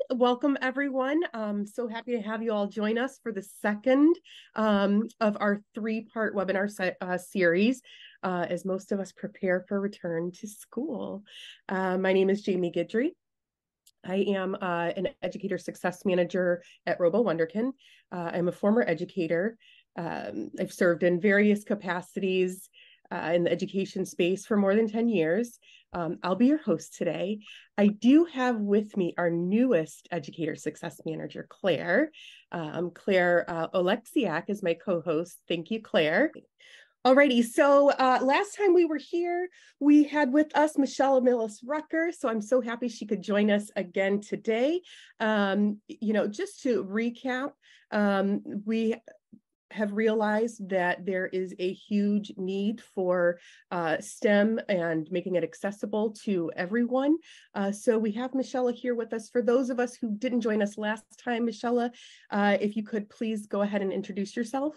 welcome everyone. So happy to have you all join us for the second of our three-part webinar series as most of us prepare for return to school. My name is Jamie Guidry. I am an Educator Success Manager at Robo Wunderkind. I'm a former educator. I've served in various capacities in the education space for more than 10 years. I'll be your host today. I do have with me our newest Educator Success Manager, Claire. Claire Oleksiak is my co-host. Thank you, Claire. Alrighty, so last time we were here, we had with us Michellea Millis Rucker, so I'm so happy she could join us again today. Just to recap, we have realized that there is a huge need for STEM and making it accessible to everyone. So we have Michellea here with us. For those of us who didn't join us last time, Michellea, if you could please go ahead and introduce yourself.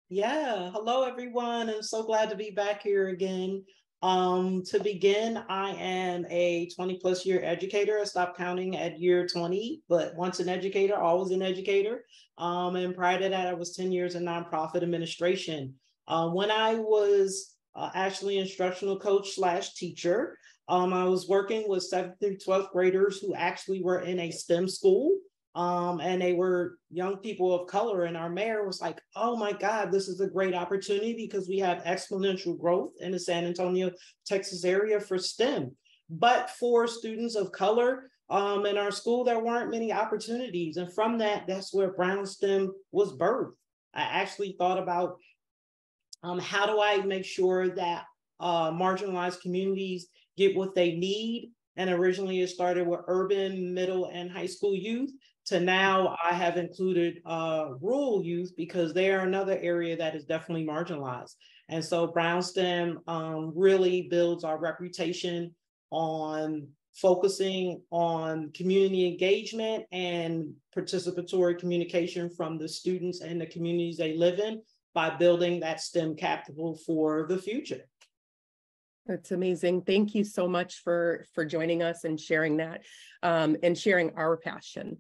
Yeah, hello everyone. I'm so glad to be back here again. To begin, I am a 20+ year educator. I stopped counting at year 20, but once an educator, always an educator. And prior to that, I was 10 years in nonprofit administration. When I was actually instructional coach / teacher, I was working with 7th through 12th graders who actually were in a STEM school. And they were young people of color, and our mayor was like, oh my God, this is a great opportunity because we have exponential growth in the San Antonio, Texas area for STEM. But for students of color in our school, there weren't many opportunities. And from that, that's where BrownSTEM was birthed. I actually thought about how do I make sure that marginalized communities get what they need. And originally it started with urban, middle, and high school youth. To now, I have included rural youth because they are another area that is definitely marginalized. And so BrownSTEM really builds our reputation on focusing on community engagement and participatory communication from the students and the communities they live in by building that STEM capital for the future. That's amazing. Thank you so much for joining us and sharing that and sharing our passion.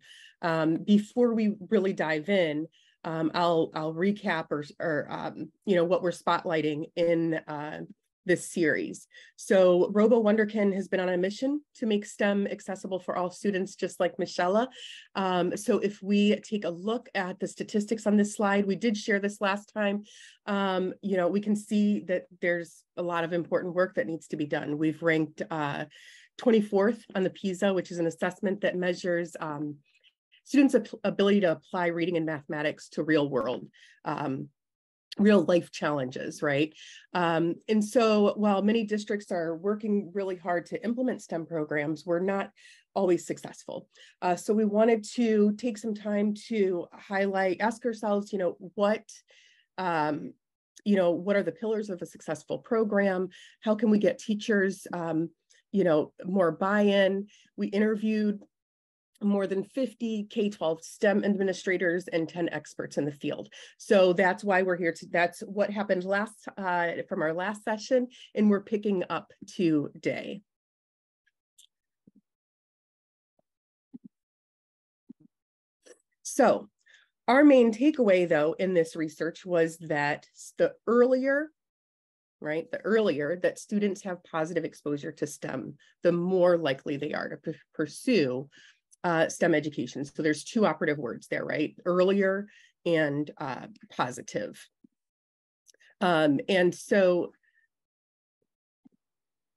Before we really dive in, I'll recap what we're spotlighting in this series. So Robo Wunderkind has been on a mission to make STEM accessible for all students, just like Michellea. So if we take a look at the statistics on this slide, we did share this last time. We can see that there's a lot of important work that needs to be done. We've ranked 24th on the PISA, which is an assessment that measures students' ability to apply reading and mathematics to real life challenges, right? And so while many districts are working really hard to implement STEM programs, we're not always successful. So we wanted to take some time to ask ourselves, what are the pillars of a successful program? How can we get teachers, more buy-in? We interviewed more than 50 K-12 STEM administrators and 10 experts in the field. So that's why we're here. That's what happened from our last session, and we're picking up today. So our main takeaway, though, in this research was that the earlier that students have positive exposure to STEM, the more likely they are to pursue STEM education. So there's two operative words there, right? Earlier and positive. And so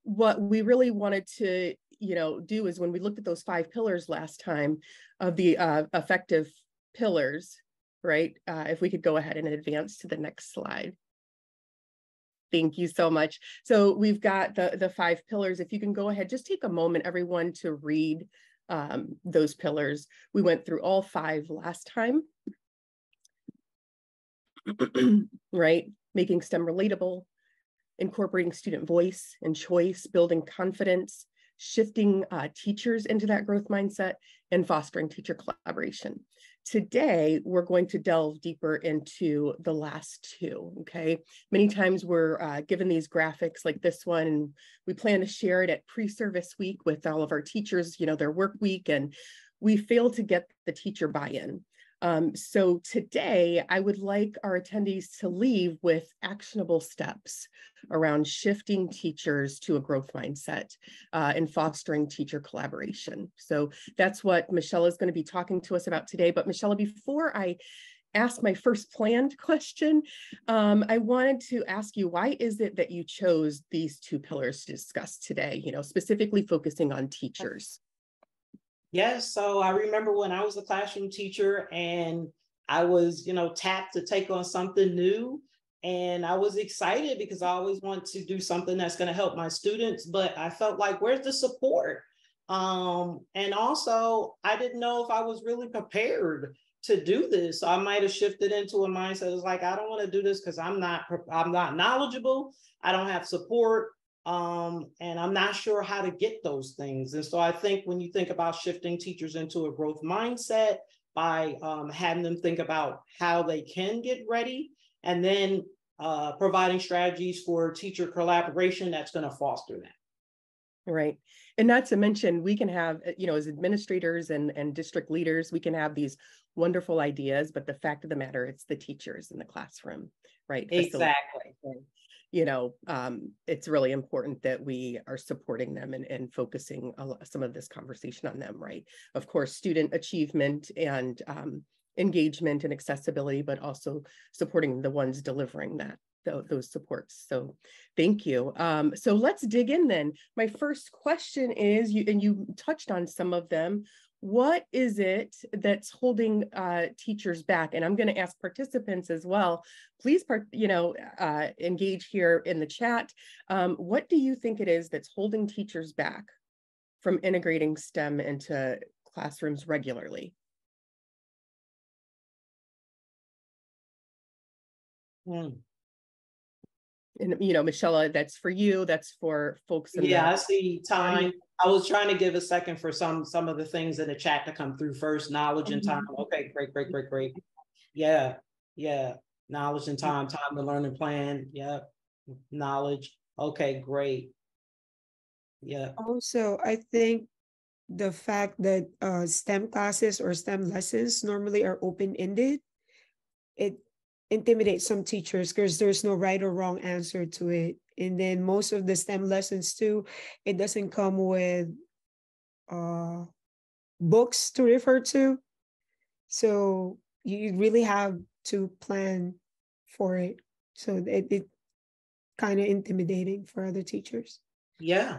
what we really wanted to, do is when we looked at those 5 pillars last time of the effective pillars, right? If we could go ahead and advance to the next slide. Thank you so much. So we've got the 5 pillars. If you can go ahead, just take a moment, everyone, to read those pillars. We went through all 5 last time, right? Making STEM relatable, incorporating student voice and choice, building confidence, shifting teachers into that growth mindset, and fostering teacher collaboration. Today, we're going to delve deeper into the last 2, okay? Many times we're given these graphics like this one, and we plan to share it at pre-service week with all of our teachers, their work week, and we fail to get the teacher buy-in. So today, I would like our attendees to leave with actionable steps around shifting teachers to a growth mindset and fostering teacher collaboration. So that's what Michelle is going to be talking to us about today. But Michelle, before I ask my first planned question, I wanted to ask you, why is it that you chose these two pillars to discuss today, specifically focusing on teachers? Yes, so I remember when I was a classroom teacher and I was, tapped to take on something new. And I was excited because I always want to do something that's going to help my students, but I felt like, where's the support? And also, I didn't know if I was really prepared to do this. So I might have shifted into a mindset. It's like, I don't want to do this because I'm not knowledgeable. I don't have support. And I'm not sure how to get those things. And so I think when you think about shifting teachers into a growth mindset by having them think about how they can get ready, and then providing strategies for teacher collaboration that's going to foster that. Right. And not to mention, we can have, as administrators and district leaders, we can have these wonderful ideas, but the fact of the matter, it's the teachers in the classroom, right? Exactly. It's really important that we are supporting them and focusing some of this conversation on them, right? Of course, student achievement and engagement and accessibility, but also supporting the ones delivering those supports. So thank you. So let's dig in then. My first question is, you touched on some of them. What is it that's holding teachers back? And I'm going to ask participants as well. Please, engage here in the chat. What do you think it is that's holding teachers back from integrating STEM into classrooms regularly? And, Michellea, that's for you. That's for folks in I see time. Audience. I was trying to give a second for some of the things in the chat to come through first. Knowledge and time. Okay, great. Yeah. Knowledge and time to learn and plan. Yep. Knowledge. Okay, great. Yeah. Also, I think the fact that STEM classes or STEM lessons normally are open-ended, it intimidates some teachers because there's no right or wrong answer to it. And then most of the STEM lessons too, it doesn't come with books to refer to. So you really have to plan for it. So it kind of intimidating for other teachers. Yeah.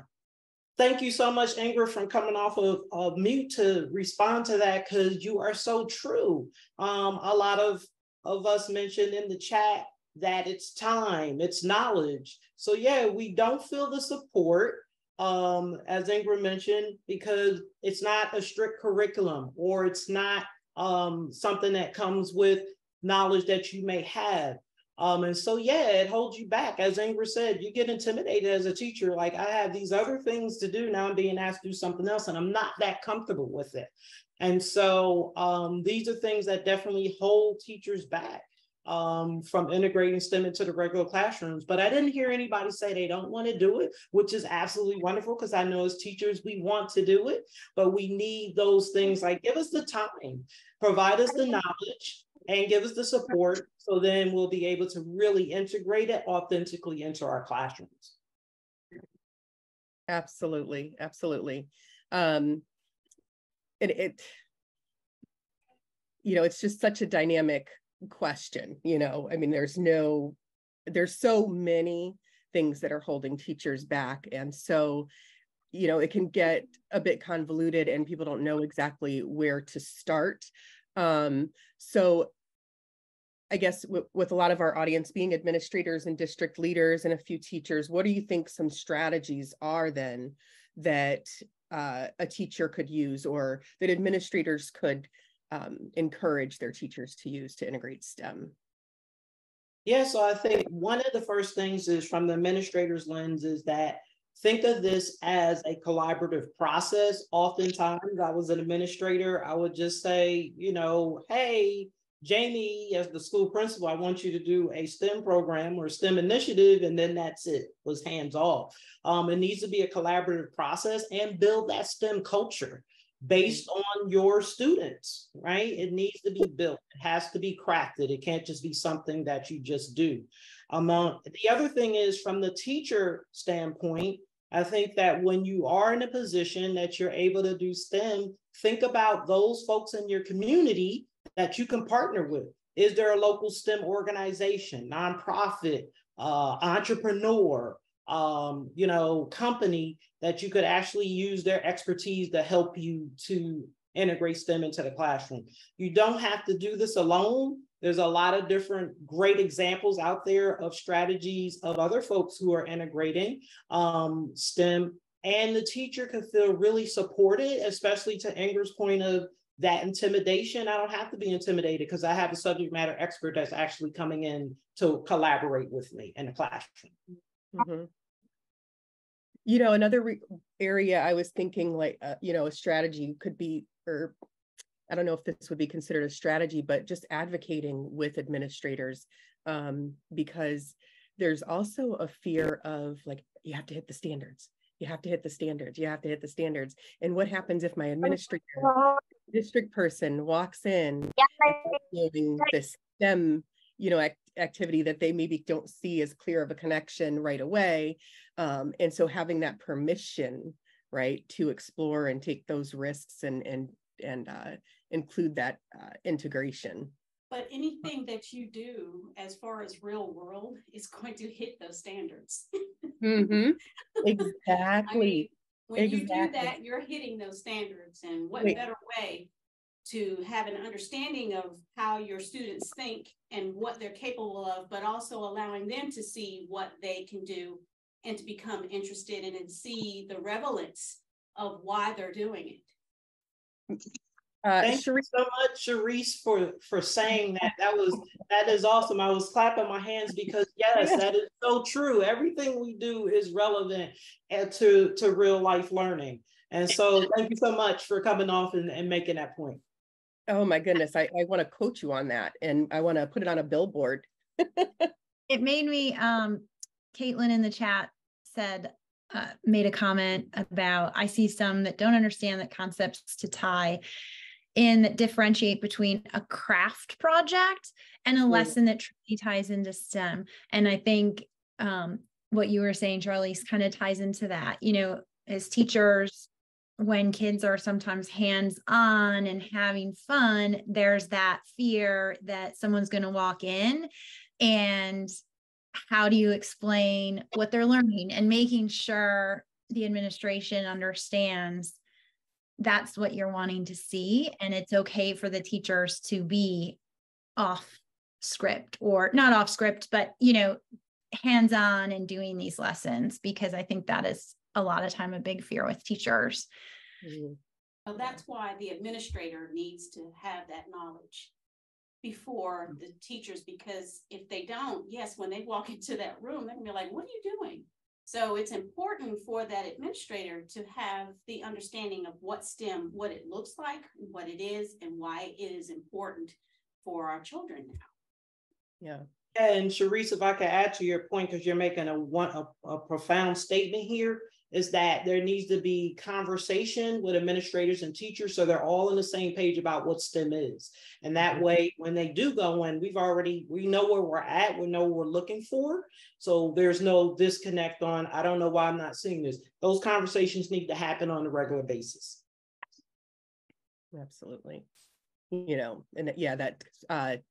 Thank you so much, Ingrid, for coming off of mute to respond to that, because you are so true. A lot of us mentioned in the chat that it's time, it's knowledge. So yeah, we don't feel the support, as Ingrid mentioned, because it's not a strict curriculum, or it's not something that comes with knowledge that you may have. And so, yeah, it holds you back. As Ingrid said, you get intimidated as a teacher. Like, I have these other things to do. Now I'm being asked to do something else, and I'm not that comfortable with it. And so these are things that definitely hold teachers back from integrating STEM into the regular classrooms. But I didn't hear anybody say they don't want to do it, which is absolutely wonderful, because I know as teachers, we want to do it, but we need those things like, give us the time, provide us the knowledge, and give us the support, so then we'll be able to really integrate it authentically into our classrooms. Absolutely. It's just such a dynamic question. I mean, there's so many things that are holding teachers back. And so, it can get a bit convoluted and people don't know exactly where to start. So I guess with a lot of our audience being administrators and district leaders and a few teachers, what do you think some strategies are then that a teacher could use, or that administrators could encourage their teachers to use to integrate STEM? Yeah, so I think one of the first things is, from the administrator's lens, is that think of this as a collaborative process. Oftentimes, I was an administrator, I would just say, hey, Jamie, as the school principal, I want you to do a STEM program or STEM initiative, and then that's it, was hands off. It needs to be a collaborative process and build that STEM culture. based on your students, right? It needs to be built. It has to be crafted. It can't just be something that you just do. The other thing is, from the teacher standpoint, I think that when you are in a position that you're able to do STEM, think about those folks in your community that you can partner with. Is there a local STEM organization, nonprofit, entrepreneur, company that you could actually use their expertise to help you to integrate STEM into the classroom? You don't have to do this alone. There's a lot of different great examples out there of strategies of other folks who are integrating STEM, and the teacher can feel really supported, especially to Ingrid's point of that intimidation. I don't have to be intimidated because I have a subject matter expert that's actually coming in to collaborate with me in the classroom. Mm-hmm. You know, another area I was thinking, like, a strategy could be, or I don't know if this would be considered a strategy, but just advocating with administrators, because there's also a fear of, like, you have to hit the standards. You have to hit the standards. You have to hit the standards. And what happens if my administrator, district person walks in doing this STEM, activity that they maybe don't see as clear of a connection right away. And so having that permission, right, to explore and take those risks and include that integration. But anything that you do as far as real world is going to hit those standards. Mm-hmm. Exactly. When you do that, you're hitting those standards. And what better way to have an understanding of how your students think and what they're capable of, but also allowing them to see what they can do and to become interested in and see the relevance of why they're doing it. Thank you so much, Sharice, for saying that. That is awesome. I was clapping my hands because yes, that is so true. Everything we do is relevant to real life learning. And so thank you so much for coming off and making that point. Oh my goodness, I want to coach you on that, and I want to put it on a billboard. It made me, Caitlin in the chat said, made a comment about, I see some that don't understand the concepts to tie in that differentiate between a craft project and a lesson that truly ties into STEM. And I think what you were saying, Charlize, kind of ties into that. As teachers, when kids are sometimes hands-on and having fun, there's that fear that someone's going to walk in, and how do you explain what they're learning, and making sure the administration understands that's what you're wanting to see. And it's okay for the teachers to be off script, or not off script, but, hands-on and doing these lessons, because I think that is a lot of time a big fear with teachers. Mm-hmm. Well, that's why the administrator needs to have that knowledge before the teachers, because if they don't, yes, when they walk into that room, they're gonna be like, what are you doing? So it's important for that administrator to have the understanding of what STEM, what it looks like, what it is, and why it is important for our children now. Yeah. And Sharice, if I could add to your point, because you're making a profound statement here, is that there needs to be conversation with administrators and teachers so they're all on the same page about what STEM is. And that way, when they do go in, we know where we're at, we know what we're looking for. So there's no disconnect on, I don't know why I'm not seeing this. Those conversations need to happen on a regular basis. Absolutely. And yeah, that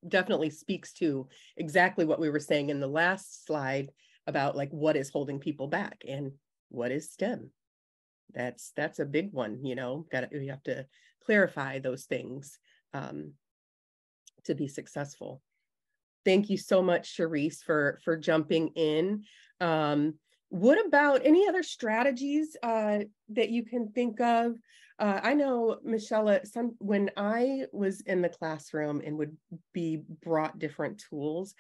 definitely speaks to exactly what we were saying in the last slide about, like, what is holding people back and what is STEM. That's a big one. We have to clarify those things to be successful. Thank you so much, Sharice, for jumping in. What about any other strategies that you can think of? I know, Michellea, when I was in the classroom and would be brought different tools,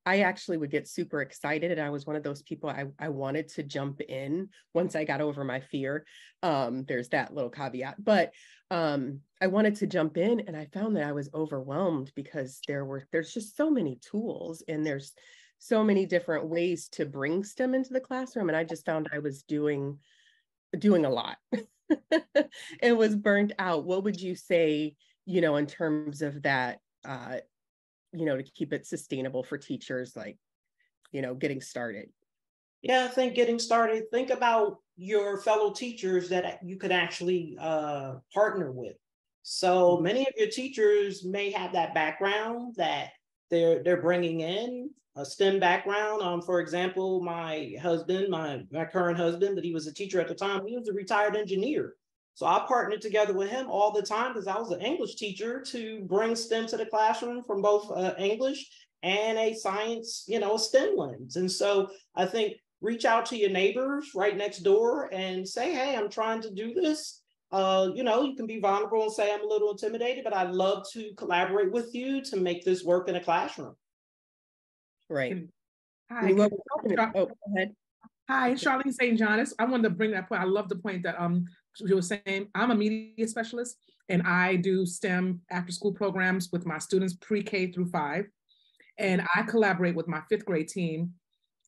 I actually would get super excited. And I was one of those people, I wanted to jump in once I got over my fear. There's that little caveat, but I wanted to jump in, and I found that I was overwhelmed because there's just so many tools, and there's so many different ways to bring STEM into the classroom. And I just found I was doing a lot. and was burnt out, what would you say, in terms of that, to keep it sustainable for teachers, like, getting started? Yeah, I think getting started, think about your fellow teachers that you could actually partner with. So many of your teachers may have that background that they're bringing in, a STEM background. For example, my husband, my current husband, but he was a teacher at the time, he was a retired engineer. So I partnered together with him all the time because I was an English teacher to bring STEM to the classroom from both English and a science, a STEM lens. And so I think reach out to your neighbors right next door and say, hey, I'm trying to do this. You can be vulnerable and say, I'm a little intimidated, but I'd love to collaborate with you to make this work in a classroom. Right. Hi, go ahead. Hi, Charlene St. John. I wanted to bring that point. I love the point that you were saying. I'm a media specialist and I do STEM after school programs with my students pre-K through 5. And I collaborate with my 5th grade team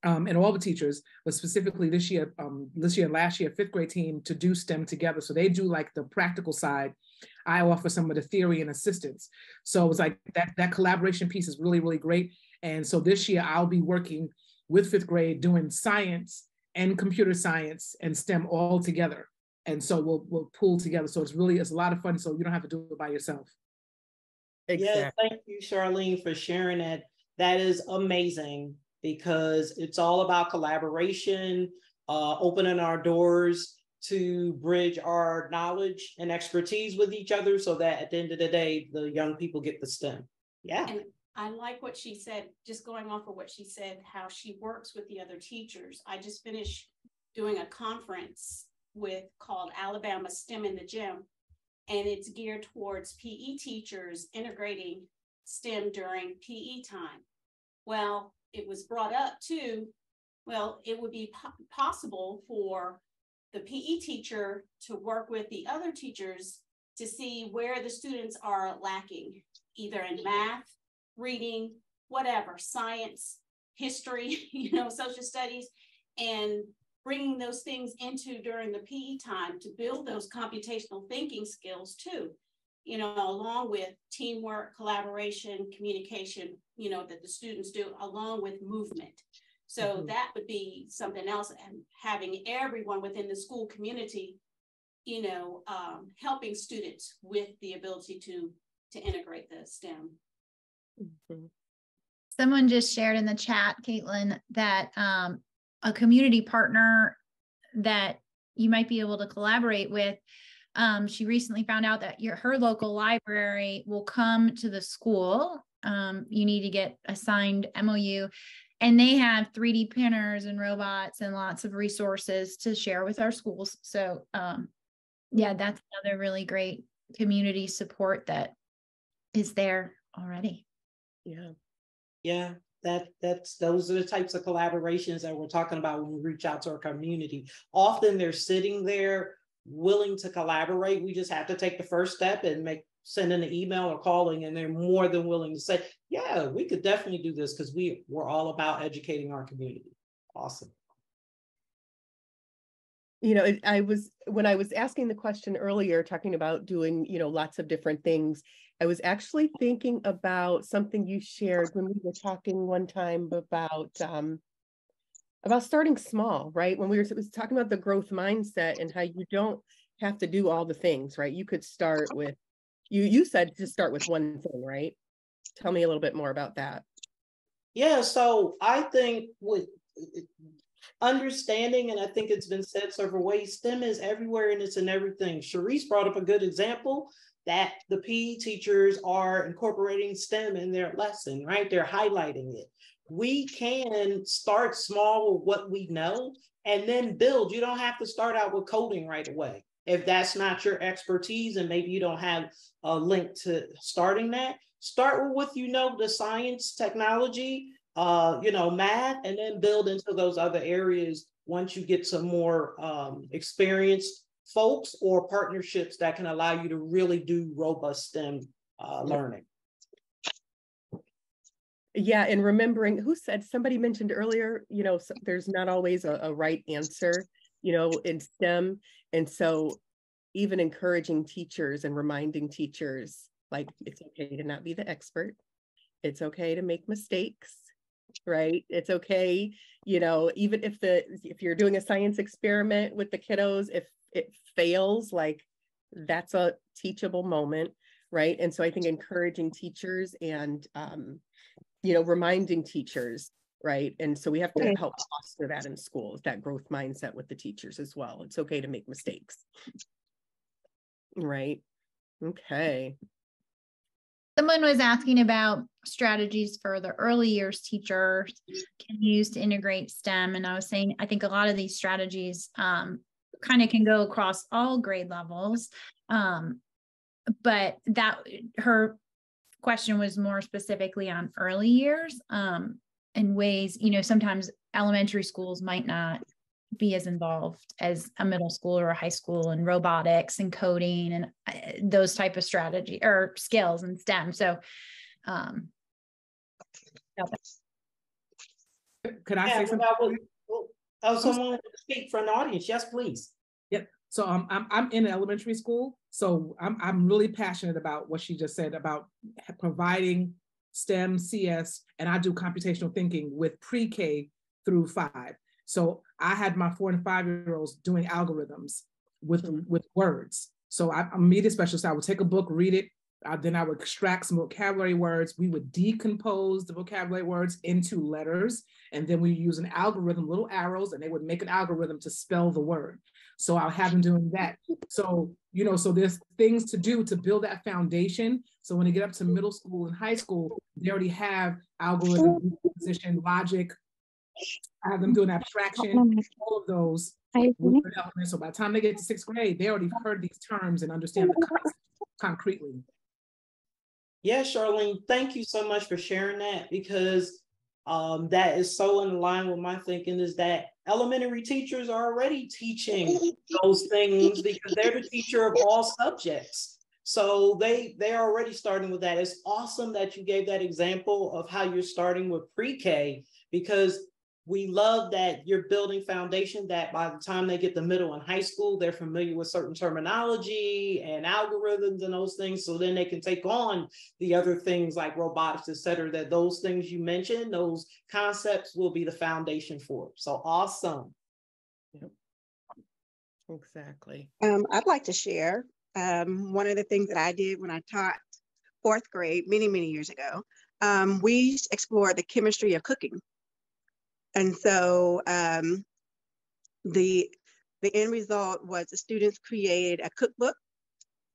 and all the teachers, but specifically this year and last year, 5th grade team to do STEM together. So they do like the practical side. I offer some of the theory and assistance. So it was like that collaboration piece is really, really great. And so this year I'll be working with 5th grade doing science and computer science and STEM all together. And so we'll pool together. So it's a lot of fun. So you don't have to do it by yourself. Exactly. Yeah, thank you, Charlene, for sharing that. That is amazing because it's all about collaboration, opening our doors to bridge our knowledge and expertise with each other so that at the end of the day, the young people get the STEM. Yeah. And I like what she said, just going off of what she said, how she works with the other teachers. I just finished doing a conference called Alabama STEM in the Gym, and it's geared towards PE teachers integrating STEM during PE time. Well, it was brought up too, it would be possible for the PE teacher to work with the other teachers to see where the students are lacking, either in math, reading, whatever, science, history, social studies, and bringing those things into during the PE time to build those computational thinking skills too, along with teamwork, collaboration, communication, that the students do, along with movement. So that would be something else, and having everyone within the school community, helping students with the ability to integrate the STEM. Someone just shared in the chat, Caitlin, that a community partner that you might be able to collaborate with, she recently found out that her local library will come to the school. You need to get a signed MOU, and they have 3D printers and robots and lots of resources to share with our schools. So yeah, that's another really great community support that is there already. Yeah, those are the types of collaborations that we're talking about when we reach out to our community. Often they're sitting there willing to collaborate. We just have to take the first step and send an email or calling, and they're more than willing to say, yeah, we could definitely do this because we're all about educating our community. Awesome. When I was asking the question earlier, talking about doing, lots of different things, I was actually thinking about something you shared when we were talking one time about starting small, right? When was talking about the growth mindset and how you don't have to do all the things, right? You could start with, you said to start with one thing, right? Tell me a little bit more about that. Yeah, so I think with understanding, and I think it's been said several ways, STEM is everywhere and it's in everything. Sharice brought up a good example that the PE teachers are incorporating STEM in their lesson, right? They're highlighting it. We can start small with what we know and then build. You don't have to start out with coding right away. If that's not your expertise and maybe you don't have a link to starting that, start with what the science, technology, math, and then build into those other areas once you get some more experienced folks or partnerships that can allow you to really do robust STEM learning. Yeah, and remembering, somebody mentioned earlier, there's not always a right answer, in STEM. And so even encouraging teachers and reminding teachers, like, it's okay to not be the expert. It's okay to make mistakes, right? It's okay, even if you're doing a science experiment with the kiddos, if it fails, like, that's a teachable moment, right? And so I think encouraging teachers and, reminding teachers, right? And so we have to help foster that in schools, that growth mindset with the teachers as well. It's okay to make mistakes, right? Okay. Someone was asking about strategies for the early years teachers can use to integrate STEM. And I was saying, I think a lot of these strategies kind of can go across all grade levels. But her question was more specifically on early years and ways, sometimes elementary schools might not be as involved as a middle school or a high school in robotics and coding and those type of strategy or skills and STEM. So, could I say something? Someone want to speak from the audience? Yes, please. Yep. So I'm in elementary school, so I'm really passionate about what she just said about providing STEM, CS, and I do computational thinking with pre-K through 5. So I had my 4 and 5-year-olds doing algorithms with words. So I'm a media specialist. I would take a book, read it, then I would extract some vocabulary words. We would decompose the vocabulary words into letters, and then we use an algorithm, little arrows, and they would make an algorithm to spell the word. So I'll have them doing that. So, so there's things to do to build that foundation. So when they get up to middle school and high school, they already have algorithm, position, logic. I have them doing abstraction, all of those. So by the time they get to 6th grade, they already heard these terms and understand the concept concretely. Yeah, Charlene, thank you so much for sharing that, because that is so in line with my thinking, is that elementary teachers are already teaching those things because they're the teacher of all subjects. So they're already starting with that. It's awesome that you gave that example of how you're starting with pre-K, because we love that you're building foundation that by the time they get to middle and high school, they're familiar with certain terminology and algorithms and those things. So then they can take on the other things like robotics, et cetera, that those things you mentioned, those concepts will be the foundation for it. So awesome. Yep. Exactly. I'd like to share one of the things that I did when I taught 4th grade many, many years ago. We explored the chemistry of cooking. And so the end result was the students created a cookbook.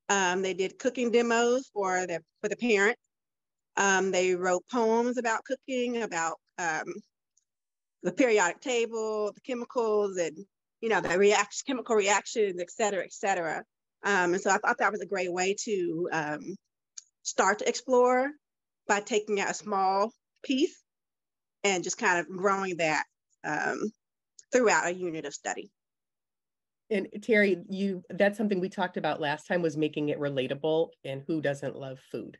They did cooking demos for the parents. They wrote poems about cooking, about the periodic table, the chemicals, and the chemical reactions, et cetera, et cetera. And so I thought that was a great way to start to explore by taking out a small piece and just kind of growing that throughout a unit of study. And Terry, that's something we talked about last time, was making it relatable, and who doesn't love food,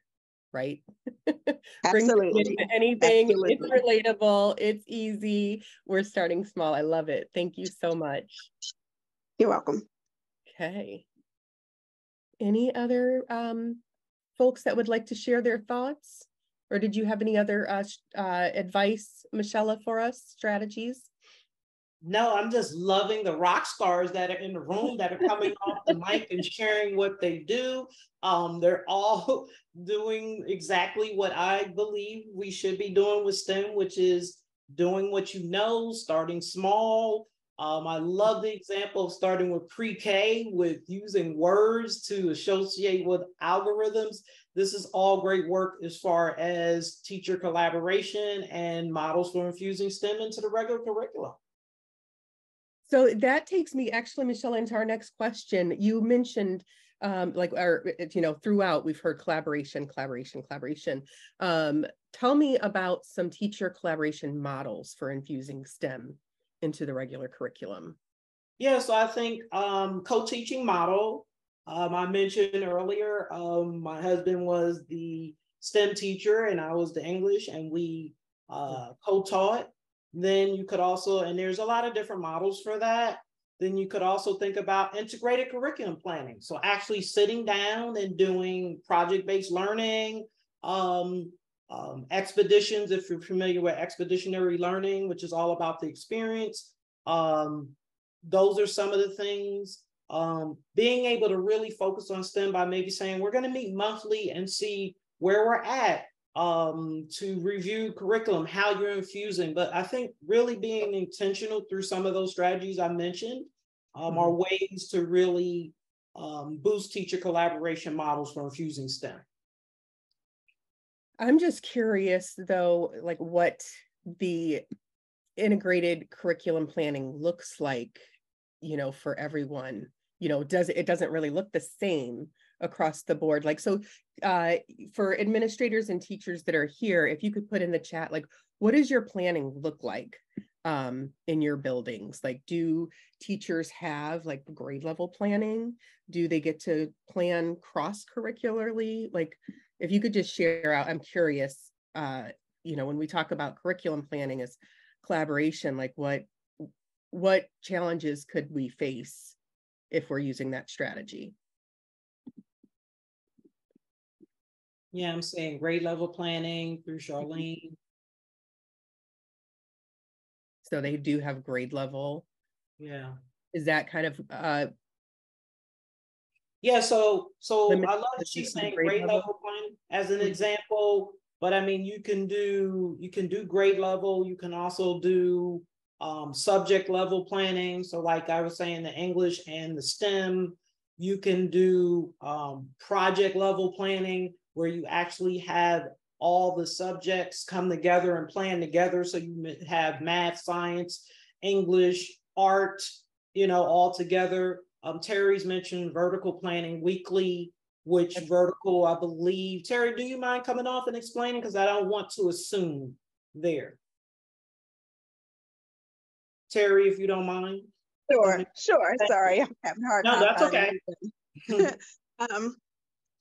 right? Absolutely. Anything, Absolutely. it's relatable, it's easy. We're starting small. I love it. Thank you so much. You're welcome. Okay. Any other folks that would like to share their thoughts? Or did you have any other advice, Michellea, for us, strategies? No, I'm just loving the rock stars that are in the room that are coming off the mic and sharing what they do. They're all doing exactly what I believe we should be doing with STEM, which is doing what you know, starting small. I love the example of starting with pre-K, with using words to associate with algorithms. This is all great work as far as teacher collaboration and models for infusing STEM into the regular curriculum. So that takes me actually, Michellea, into our next question. You mentioned throughout we've heard collaboration. Tell me about some teacher collaboration models for infusing STEM into the regular curriculum. Yeah, so I think co-teaching model. I mentioned earlier, my husband was the STEM teacher and I was the English, and we co-taught. Then you could also, and there's a lot of different models for that. then you could also think about integrated curriculum planning. So actually sitting down and doing project-based learning, expeditions, if you're familiar with expeditionary learning, which is all about the experience. Those are some of the things. Being able to really focus on STEM by maybe saying, we're going to meet monthly and see where we're at, to review curriculum, how you're infusing. But I think really being intentional through some of those strategies I mentioned are ways to really boost teacher collaboration models for infusing STEM. I'm just curious though, like what the integrated curriculum planning looks like, you know, for everyone. You know, it doesn't really look the same across the board. Like, so for administrators and teachers that are here, if you could put in the chat, like, what does your planning look like in your buildings? Like, do teachers have like grade level planning? Do they get to plan cross-curricularly? Like, if you could just share out, I'm curious, you know, when we talk about curriculum planning as collaboration, like what challenges could we face if we're using that strategy? Yeah, I'm saying grade level planning through Charlene. So they do have grade level. Yeah. Is that kind of yeah, so I love that she's saying grade level planning as an example, but I mean you can do grade level, you can also do subject level planning. So like I was saying, the English and the STEM, you can do project level planning where you actually have all the subjects come together and plan together. So you have math, science, English, art, you know, all together. Terry's mentioned vertical planning weekly, which vertical, I believe. Terry, do you mind coming off and explaining? Because I don't want to assume there. Terry, if you don't mind. Sure. Sorry, I'm having a hard time. No, that's okay.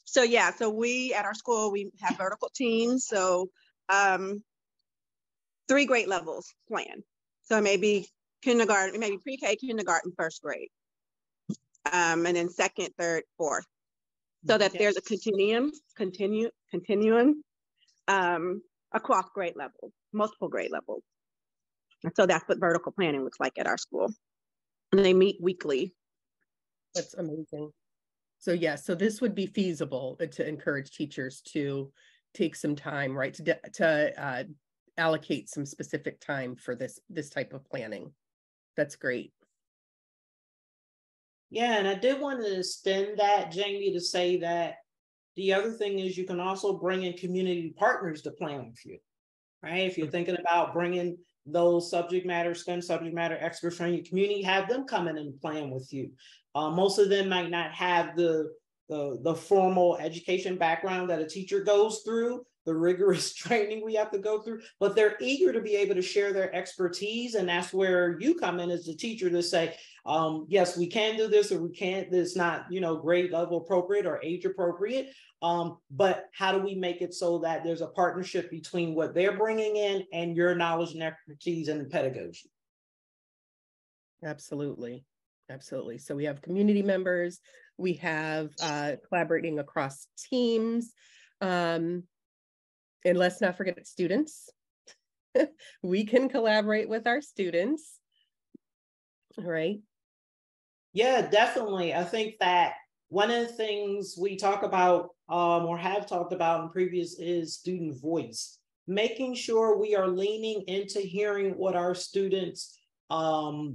So yeah, so we at our school, we have vertical teams. So 3 grade levels plan. So maybe kindergarten, maybe pre-K, kindergarten, first grade. And then second, third, fourth. So that there's a continuum across grade levels, multiple grade levels. So that's what vertical planning looks like at our school. And they meet weekly. That's amazing. So yeah, so this would be feasible to encourage teachers to take some time, right, to allocate some specific time for this type of planning. That's great. Yeah, and I did want to extend that, Jamie, to say that the other thing is you can also bring in community partners to plan with you, right? If you're thinking about bringing those STEM subject matter experts from your community, have them come in and plan with you. Most of them might not have the formal education background that a teacher goes through, the rigorous training we have to go through, but they're eager to be able to share their expertise. And that's where you come in as the teacher to say, yes, we can do this, or we can't, it's not, you know, grade level appropriate or age appropriate. But how do we make it so that there's a partnership between what they're bringing in and your knowledge and expertise and pedagogy? Absolutely. Absolutely. So we have community members, we have collaborating across teams, and let's not forget students. We can collaborate with our students, right? Yeah, definitely. I think that one of the things we talk about or have talked about in previous is student voice, making sure we are leaning into hearing what our students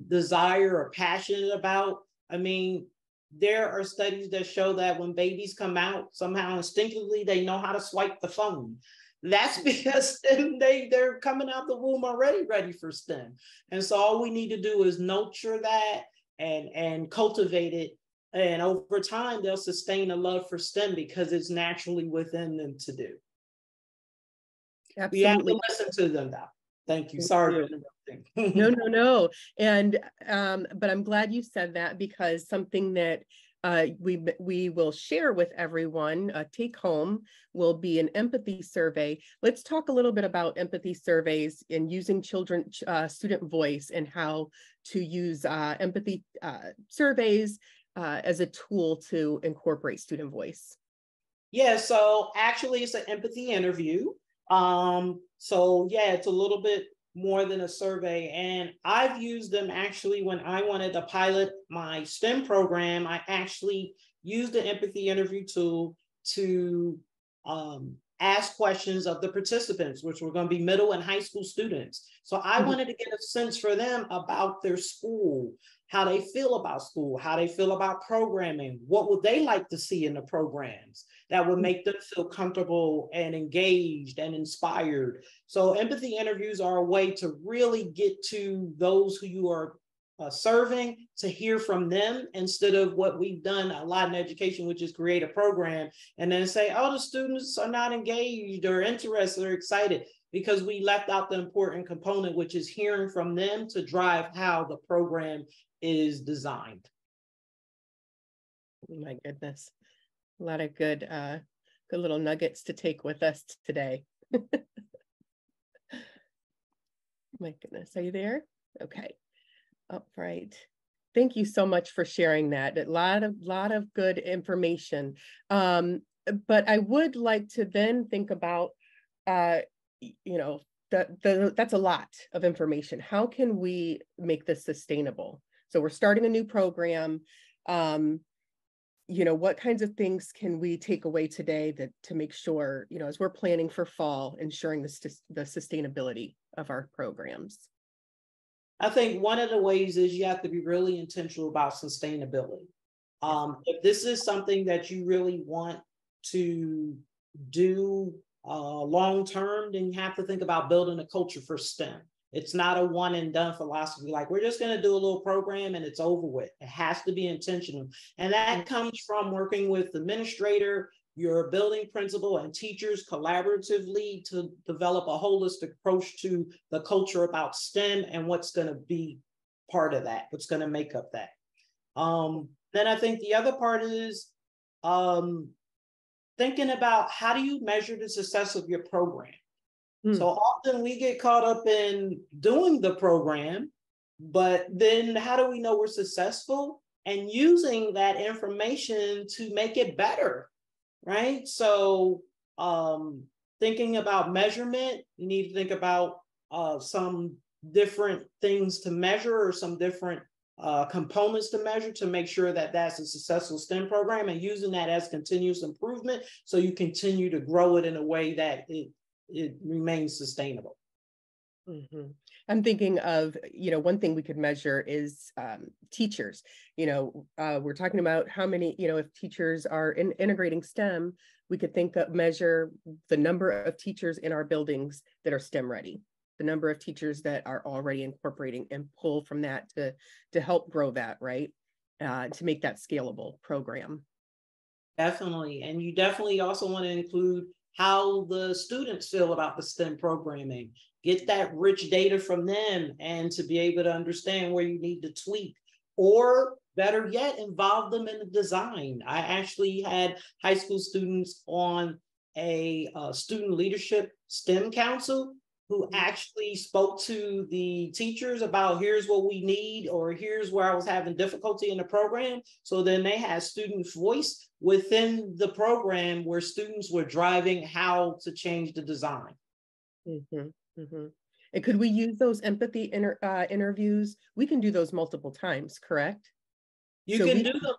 desire or passionate about. I mean, there are studies that show that when babies come out, somehow instinctively they know how to swipe the phone. That's because they're coming out the womb already ready for STEM. And so all we need to do is nurture that and cultivate it. And over time, they'll sustain a love for STEM because it's naturally within them to do. Absolutely. We have to listen to them now. Thank you. Sorry for interrupting. No. And but I'm glad you said that, because something that we will share with everyone, take home will be an empathy survey. Let's talk a little bit about empathy surveys and using student voice, and how to use empathy surveys as a tool to incorporate student voice. Yeah, so actually it's an empathy interview. So yeah, it's a little bit more than a survey. And I've used them actually when I wanted to pilot my STEM program. I actually used the empathy interview tool to ask questions of the participants, which were going to be middle and high school students. So I wanted to get a sense for them about their school, how they feel about school, how they feel about programming, what would they like to see in the programs that would make them feel comfortable and engaged and inspired. So empathy interviews are a way to really get to those who you are serving, to hear from them, instead of what we've done a lot in education, which is create a program and then say, oh, the students are not engaged or interested or excited, because we left out the important component, which is hearing from them to drive how the program is designed. Oh my goodness. A lot of good little nuggets to take with us today. My goodness, are you there? Okay. All right. Thank you so much for sharing that. A lot of good information. But I would like to then think about, you know, that's a lot of information. How can we make this sustainable? So we're starting a new program. You know, what kinds of things can we take away today to make sure, you know, as we're planning for fall, ensuring the sustainability of our programs? I think one of the ways is you have to be really intentional about sustainability. If this is something that you really want to do long-term, then you have to think about building a culture for STEM. It's not a one and done philosophy, like we're just going to do a little program and it's over with. It has to be intentional. And that comes from working with the administrator, your building principal, and teachers collaboratively to develop a holistic approach to the culture about STEM and what's going to be part of that, what's going to make up that. Then I think the other part is thinking about, how do you measure the success of your program? So often we get caught up in doing the program, but then how do we know we're successful? And using that information to make it better, right? So thinking about measurement, you need to think about some different things to measure, or some different components to measure, to make sure that that's a successful STEM program, and using that as continuous improvement so you continue to grow it in a way that it remains sustainable. I'm thinking of, you know, one thing we could measure is teachers. You know, we're talking about how many, you know, if teachers are integrating STEM, we could measure the number of teachers in our buildings that are STEM ready, the number of teachers that are already incorporating, and pull from that to help grow that, right? To make that scalable program. Definitely. And you definitely also want to include how the students feel about the STEM programming. Get that rich data from them, and to be able to understand where you need to tweak, or better yet, involve them in the design. I actually had high school students on a student leadership STEM council who actually spoke to the teachers about, here's what we need, or here's where I was having difficulty in the program. So then they had student voice within the program, where students were driving how to change the design. And could we use those empathy interviews? We can do those multiple times, correct? You can do them.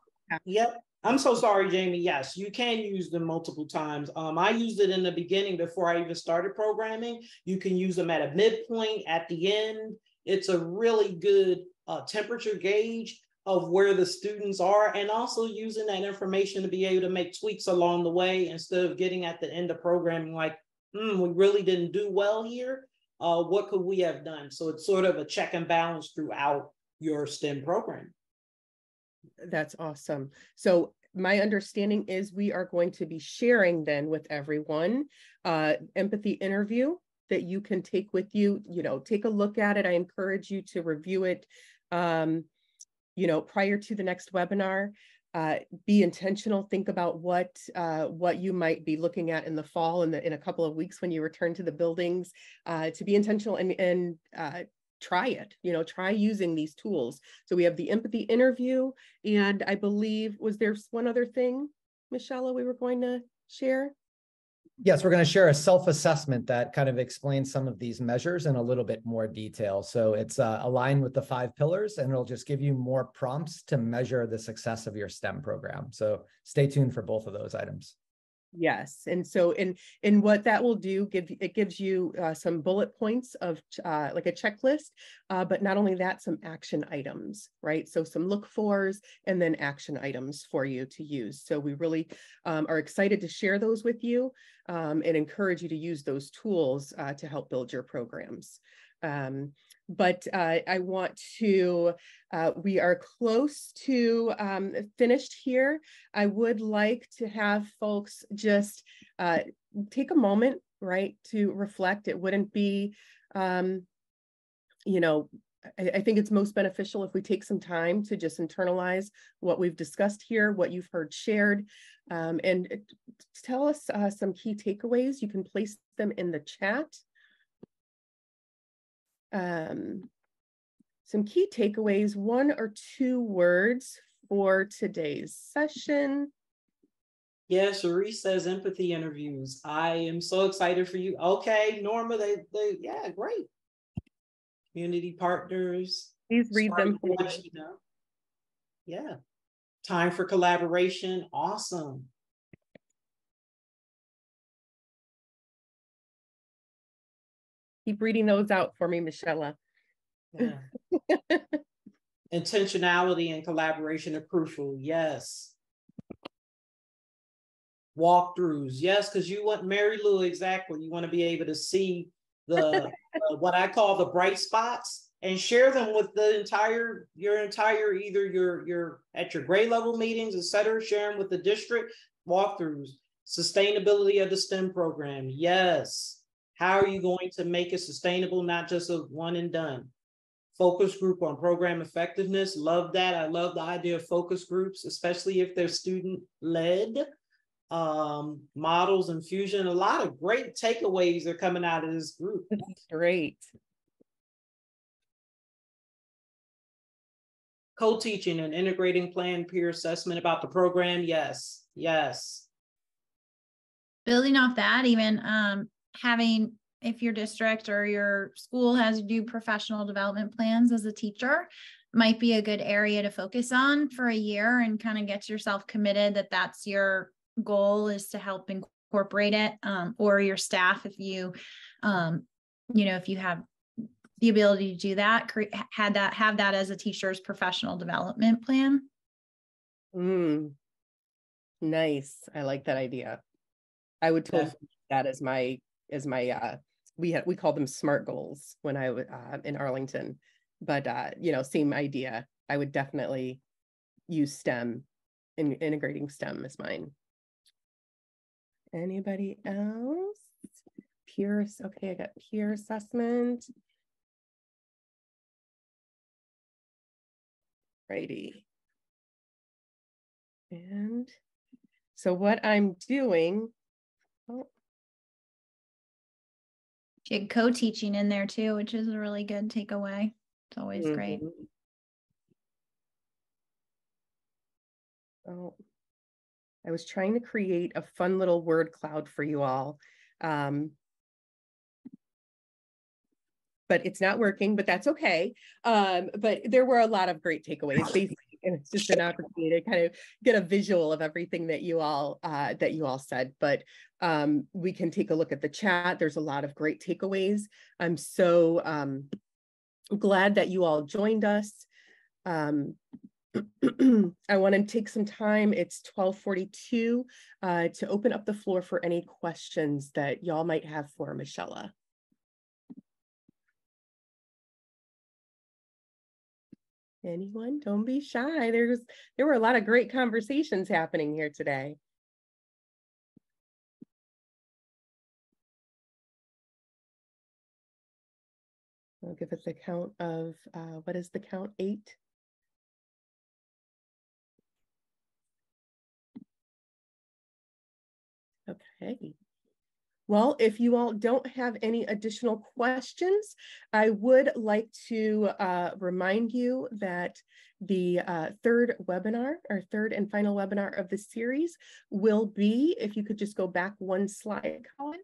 Yep. I'm so sorry, Jamie. Yes, you can use them multiple times. I used it in the beginning before I even started programming. You can use them at a midpoint, at the end. It's a really good temperature gauge of where the students are, and also using that information to be able to make tweaks along the way, instead of getting at the end of programming like, we really didn't do well here. What could we have done? So it's sort of a check and balance throughout your STEM program. That's awesome. So my understanding is we are going to be sharing then with everyone empathy interview that you can take with you, you know, take a look at it. I encourage you to review it, you know, prior to the next webinar. be intentional. Think about what you might be looking at in the fall, in a couple of weeks when you return to the buildings, to be intentional and try it, try using these tools. So we have the empathy interview, and I believe, was there one other thing, Michellea, we were going to share? Yes, we're going to share a self-assessment that kind of explains some of these measures in a little bit more detail. So it's aligned with the 5 pillars, and it'll just give you more prompts to measure the success of your STEM program. So stay tuned for both of those items. Yes, and so in what that will do, it gives you some bullet points of like a checklist, but not only that, some action items, right? So some look fors and then action items for you to use. So we really are excited to share those with you, and encourage you to use those tools to help build your programs. But I want to, we are close to finished here. I would like to have folks just take a moment, right, to reflect. It wouldn't be, I think it's most beneficial if we take some time to just internalize what we've discussed here, what you've heard shared, and tell us some key takeaways. You can place them in the chat. Some key takeaways, 1 or 2 words for today's session. Yeah, Cherie says empathy interviews. I am so excited for you. Okay, Norma, yeah, great. Community partners. Please read them. Yeah. Time for collaboration. Awesome. Keep reading those out for me, Michellea. Yeah. Intentionality and collaboration are crucial. Yes. Walkthroughs. Yes, because you want Mary Lou, exactly. You want to be able to see the what I call the bright spots and share them with your entire either your at your grade level meetings, etc. Share them with the district. Walkthroughs. Sustainability of the STEM program. Yes. How are you going to make it sustainable, not just a one and done? Focus group on program effectiveness. Love that. I love the idea of focus groups, especially if they're student-led. Models and fusion. A lot of great takeaways are coming out of this group. That's great. Co-teaching and integrating plan peer assessment about the program. Yes. Yes. Building off that, even having, if your district or your school has to do professional development plans as a teacher, might be a good area to focus on for a year and kind of get yourself committed that that's your goal, is to help incorporate it, or your staff, if you, if you have the ability to do that, have that as a teacher's professional development plan. Nice. I like that idea. I would totally that as my we call them SMART goals when I was in Arlington, but same idea. I would definitely use STEM, integrating STEM as mine. Anybody else? Okay, I got peer assessment. Righty. And so what I'm doing, You had co-teaching in there too, which is a really good takeaway. It's always great. Oh, I was trying to create a fun little word cloud for you all. But it's not working, but that's okay. But there were a lot of great takeaways, basically, and it's just an opportunity to kind of get a visual of everything that you all said. But we can take a look at the chat. There's a lot of great takeaways. I'm so glad that you all joined us. I want to take some time. It's 12:42 to open up the floor for any questions that y'all might have for Michellea. Anyone? Don't be shy. There were a lot of great conversations happening here today. I'll give it the count of, what is the count? 8? Okay. Well, if you all don't have any additional questions, I would like to remind you that the third webinar, our third and final webinar of the series will be, if you could just go back one slide, Colin.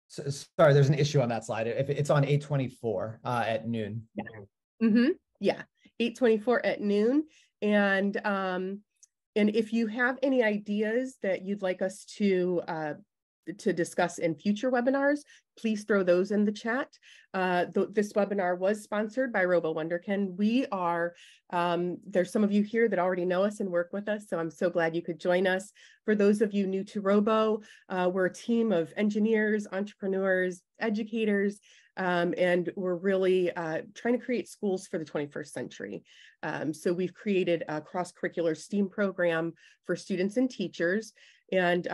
So, sorry, there's an issue on that slide. If it's on 8/24 at noon. Yeah. Yeah, 8/24 at noon. And if you have any ideas that you'd like us to discuss in future webinars, please throw those in the chat. This webinar was sponsored by RoboWonderkin. We are, there's some of you here that already know us and work with us, so I'm so glad you could join us. For those of you new to Robo, we're a team of engineers, entrepreneurs, educators, and we're really trying to create schools for the 21st century. So we've created a cross-curricular STEAM program for students and teachers. And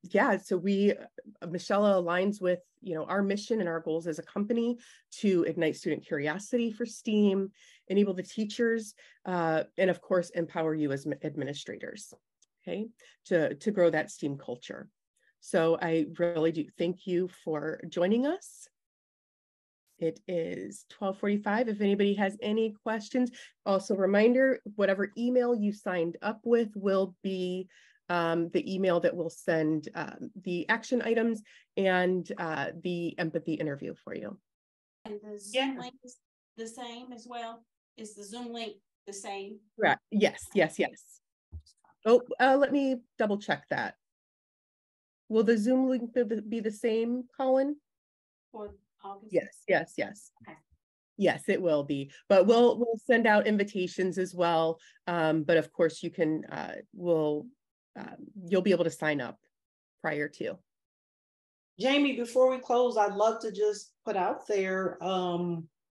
yeah, so Michellea aligns with, our mission and our goals as a company to ignite student curiosity for STEAM, enable the teachers, and of course, empower you as administrators, okay, to grow that STEAM culture. So I really do thank you for joining us. It is 12:45. If anybody has any questions, also reminder, whatever email you signed up with will be the email that will send the action items and the empathy interview for you. And the Zoom link is the same as well? Is the Zoom link the same? Correct. Yes, yes, yes. Oh, let me double check that. Will the Zoom link be the same, Colin? For August? Yes, yes, yes. Okay. Yes, it will be, but we'll send out invitations as well. But of course you can, you'll be able to sign up prior to. Jamie, before we close, I'd love to just put out there,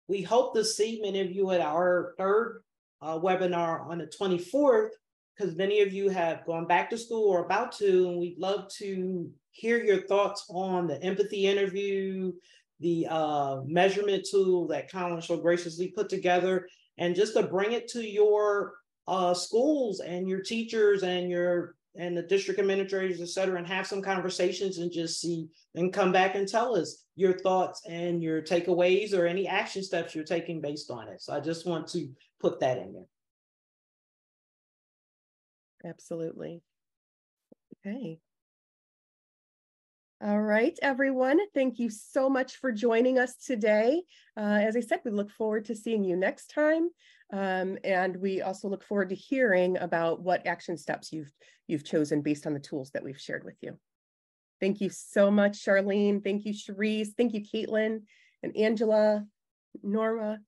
we hope to see many of you at our third webinar on the 24th, because many of you have gone back to school or about to, and we'd love to hear your thoughts on the empathy interview, the measurement tool that Colin so graciously put together, and just to bring it to your schools and your teachers and the district administrators, et cetera, and have some conversations and just see and come back and tell us your thoughts and your takeaways or any action steps you're taking based on it. So I just want to put that in there. Absolutely. Okay. All right, everyone. Thank you so much for joining us today. As I said, we look forward to seeing you next time. And we also look forward to hearing about what action steps you've chosen based on the tools that we've shared with you. Thank you so much, Charlene. Thank you, Cherise. Thank you, Caitlin and Angela, Norma.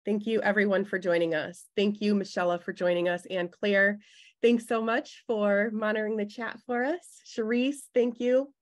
Thank you, everyone, for joining us. Thank you, Michellea, for joining us, and Claire. Thanks so much for monitoring the chat for us. Cherise, thank you.